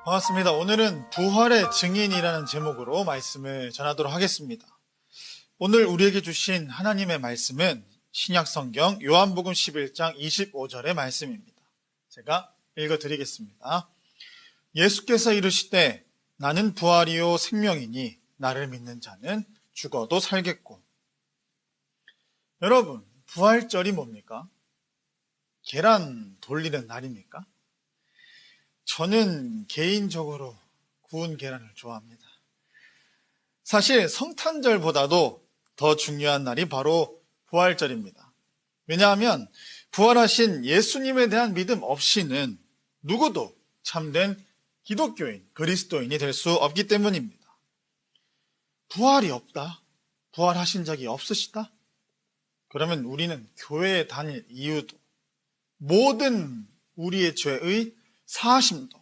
반갑습니다. 오늘은 부활의 증인이라는 제목으로 말씀을 전하도록 하겠습니다. 오늘 우리에게 주신 하나님의 말씀은 신약성경 요한복음 11장 25절의 말씀입니다. 제가 읽어드리겠습니다. 예수께서 이르시되 나는 부활이요 생명이니 나를 믿는 자는 죽어도 살겠고. 여러분, 부활절이 뭡니까? 계란 돌리는 날입니까? 저는 개인적으로 구운 계란을 좋아합니다. 사실 성탄절보다도 더 중요한 날이 바로 부활절입니다. 왜냐하면 부활하신 예수님에 대한 믿음 없이는 누구도 참된 기독교인, 그리스도인이 될 수 없기 때문입니다. 부활이 없다? 부활하신 적이 없으시다? 그러면 우리는 교회에 다닐 이유도, 모든 우리의 죄의 사하심도,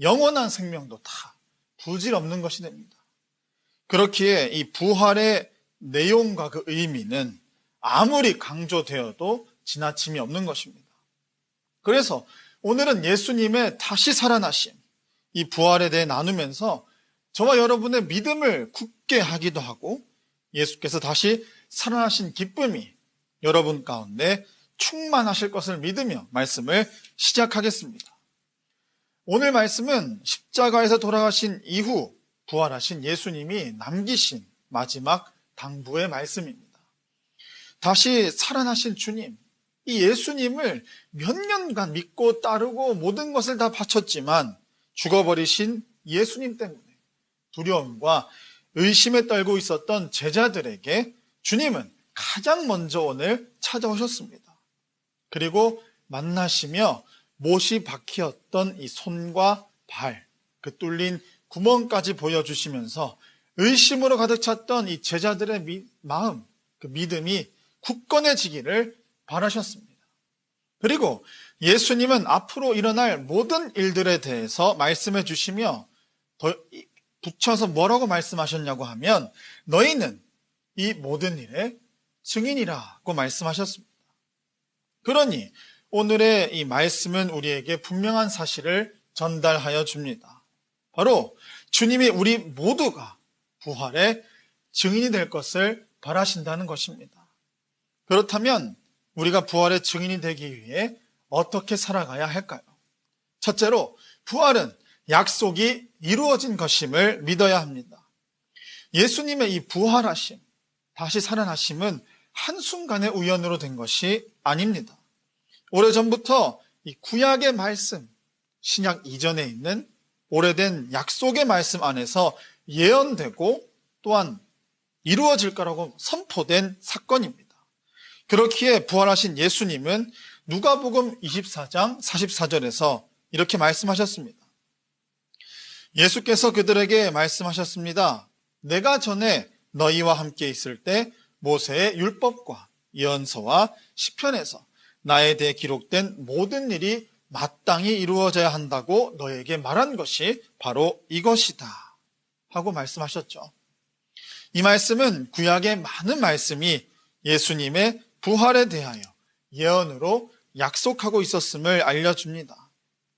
영원한 생명도 다 부질없는 것이 됩니다. 그렇기에 이 부활의 내용과 그 의미는 아무리 강조되어도 지나침이 없는 것입니다. 그래서 오늘은 예수님의 다시 살아나심, 이 부활에 대해 나누면서 저와 여러분의 믿음을 굳게 하기도 하고, 예수께서 다시 살아나신 기쁨이 여러분 가운데 충만하실 것을 믿으며 말씀을 시작하겠습니다. 오늘 말씀은 십자가에서 돌아가신 이후 부활하신 예수님이 남기신 마지막 당부의 말씀입니다. 다시 살아나신 주님, 이 예수님을 몇 년간 믿고 따르고 모든 것을 다 바쳤지만 죽어버리신 예수님 때문에 두려움과 의심에 떨고 있었던 제자들에게 주님은 가장 먼저 오늘 찾아오셨습니다. 그리고 만나시며 못이 박히었던 이 손과 발, 그 뚫린 구멍까지 보여주시면서 의심으로 가득 찼던 이 제자들의 마음, 그 믿음이 굳건해지기를 바라셨습니다. 그리고 예수님은 앞으로 일어날 모든 일들에 대해서 말씀해 주시며 더 붙여서 뭐라고 말씀하셨냐고 하면 너희는 이 모든 일의 증인이라고 말씀하셨습니다. 그러니 오늘의 이 말씀은 우리에게 분명한 사실을 전달하여 줍니다. 바로 주님이 우리 모두가 부활의 증인이 될 것을 바라신다는 것입니다. 그렇다면 우리가 부활의 증인이 되기 위해 어떻게 살아가야 할까요? 첫째로 부활은 약속이 이루어진 것임을 믿어야 합니다. 예수님의 이 부활하심, 다시 살아나심은 한순간의 우연으로 된 것이 아닙니다. 오래전부터 이 구약의 말씀, 신약 이전에 있는 오래된 약속의 말씀 안에서 예언되고 또한 이루어질 거라고 선포된 사건입니다. 그렇기에 부활하신 예수님은 누가복음 24장 44절에서 이렇게 말씀하셨습니다. 예수께서 그들에게 말씀하셨습니다. 내가 전에 너희와 함께 있을 때 모세의 율법과 예언서와 시편에서 나에 대해 기록된 모든 일이 마땅히 이루어져야 한다고 너에게 말한 것이 바로 이것이다 하고 말씀하셨죠. 이 말씀은 구약의 많은 말씀이 예수님의 부활에 대하여 예언으로 약속하고 있었음을 알려줍니다.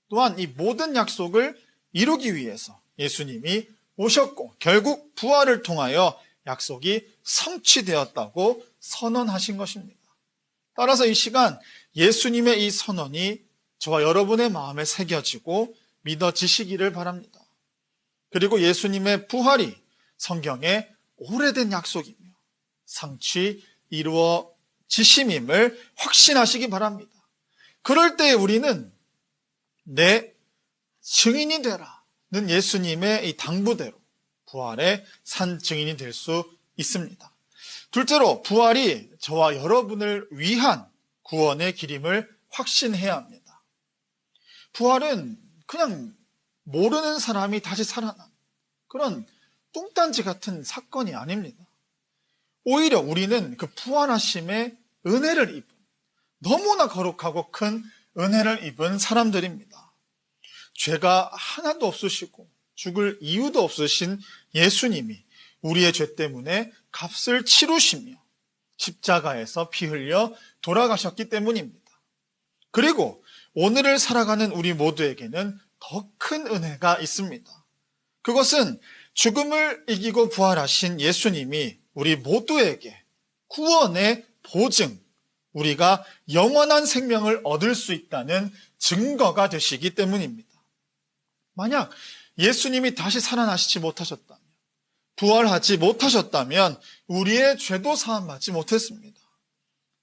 또한 이 모든 약속을 이루기 위해서 예수님이 오셨고 결국 부활을 통하여 약속이 성취되었다고 선언하신 것입니다. 따라서 이 시간 예수님의 이 선언이 저와 여러분의 마음에 새겨지고 믿어지시기를 바랍니다. 그리고 예수님의 부활이 성경의 오래된 약속이며 성취 이루어지심임을 확신하시기 바랍니다. 그럴 때 우리는 내 증인이 되라는 예수님의 이 당부대로 부활의 산 증인이 될 수 있습니다. 둘째로 부활이 저와 여러분을 위한 구원의 길임을 확신해야 합니다. 부활은 그냥 모르는 사람이 다시 살아난 그런 뚱딴지 같은 사건이 아닙니다. 오히려 우리는 그 부활하심의 은혜를 입은, 너무나 거룩하고 큰 은혜를 입은 사람들입니다. 죄가 하나도 없으시고 죽을 이유도 없으신 예수님이 우리의 죄 때문에 값을 치르시며 십자가에서 피 흘려 돌아가셨기 때문입니다. 그리고 오늘을 살아가는 우리 모두에게는 더 큰 은혜가 있습니다. 그것은 죽음을 이기고 부활하신 예수님이 우리 모두에게 구원의 보증, 우리가 영원한 생명을 얻을 수 있다는 증거가 되시기 때문입니다. 만약 예수님이 다시 살아나시지 못하셨다면, 부활하지 못하셨다면 우리의 죄도 사함받지 못했습니다.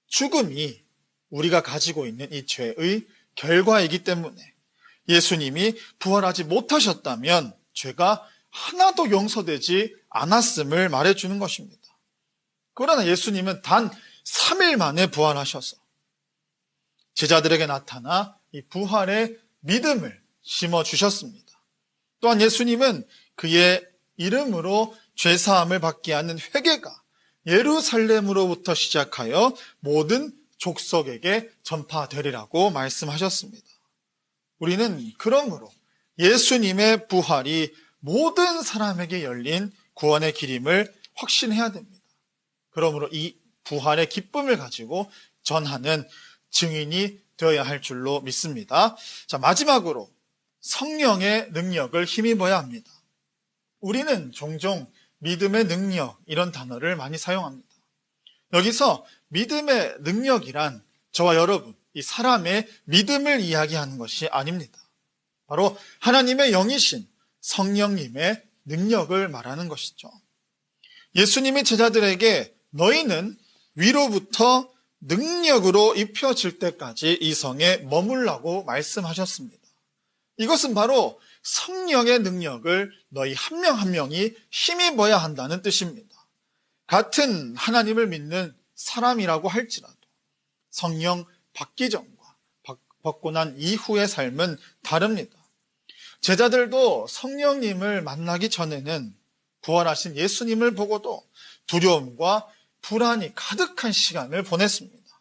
죽음이 우리가 가지고 있는 이 죄의 결과이기 때문에 예수님이 부활하지 못하셨다면 죄가 하나도 용서되지 않았음을 말해주는 것입니다. 그러나 예수님은 단 3일 만에 부활하셔서 제자들에게 나타나 이 부활의 믿음을 심어주셨습니다. 또한 예수님은 그의 이름으로 죄사함을 받게 하는 회개가 예루살렘으로부터 시작하여 모든 족속에게 전파되리라고 말씀하셨습니다. 우리는 그러므로 예수님의 부활이 모든 사람에게 열린 구원의 길임을 확신해야 됩니다. 그러므로 이 부활의 기쁨을 가지고 전하는 증인이 되어야 할 줄로 믿습니다. 자, 마지막으로 성령의 능력을 힘입어야 합니다. 우리는 종종 믿음의 능력, 이런 단어를 많이 사용합니다. 여기서 믿음의 능력이란 저와 여러분, 이 사람의 믿음을 이야기하는 것이 아닙니다. 바로 하나님의 영이신 성령님의 능력을 말하는 것이죠. 예수님이 제자들에게 너희는 위로부터 능력으로 입혀질 때까지 이 성에 머물라고 말씀하셨습니다. 이것은 바로 성령의 능력을 너희 한 명 한 명이 힘입어야 한다는 뜻입니다. 같은 하나님을 믿는 사람이라고 할지라도 성령 받기 전과 받고 난 이후의 삶은 다릅니다. 제자들도 성령님을 만나기 전에는 부활하신 예수님을 보고도 두려움과 불안이 가득한 시간을 보냈습니다.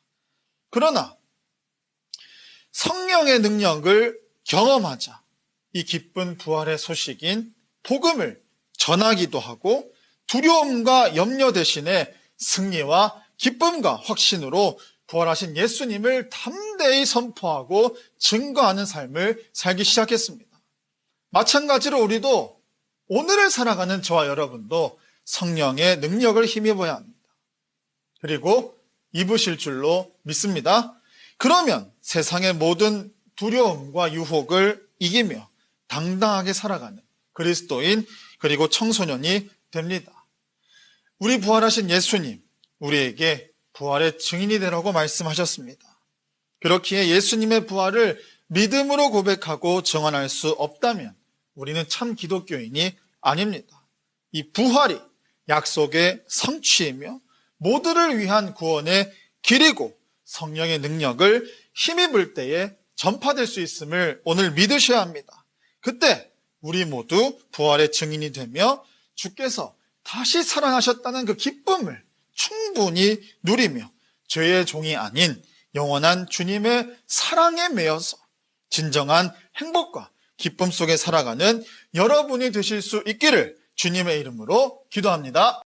그러나 성령의 능력을 경험하자 이 기쁜 부활의 소식인 복음을 전하기도 하고 두려움과 염려 대신에 승리와 기쁨과 확신으로 부활하신 예수님을 담대히 선포하고 증거하는 삶을 살기 시작했습니다. 마찬가지로 우리도 오늘을 살아가는 저와 여러분도 성령의 능력을 힘입어야 합니다. 그리고 입으실 줄로 믿습니다. 그러면 세상의 모든 두려움과 유혹을 이기며 당당하게 살아가는 그리스도인 그리고 청소년이 됩니다. 우리 부활하신 예수님, 우리에게 부활의 증인이 되라고 말씀하셨습니다. 그렇기에 예수님의 부활을 믿음으로 고백하고 증언할 수 없다면 우리는 참 기독교인이 아닙니다. 이 부활이 약속의 성취이며 모두를 위한 구원의 길이고 성령의 능력을 힘입을 때에 전파될 수 있음을 오늘 믿으셔야 합니다. 그때 우리 모두 부활의 증인이 되며 주께서 다시 살아나셨다는 그 기쁨을 충분히 누리며 죄의 종이 아닌 영원한 주님의 사랑에 매여서 진정한 행복과 기쁨 속에 살아가는 여러분이 되실 수 있기를 주님의 이름으로 기도합니다.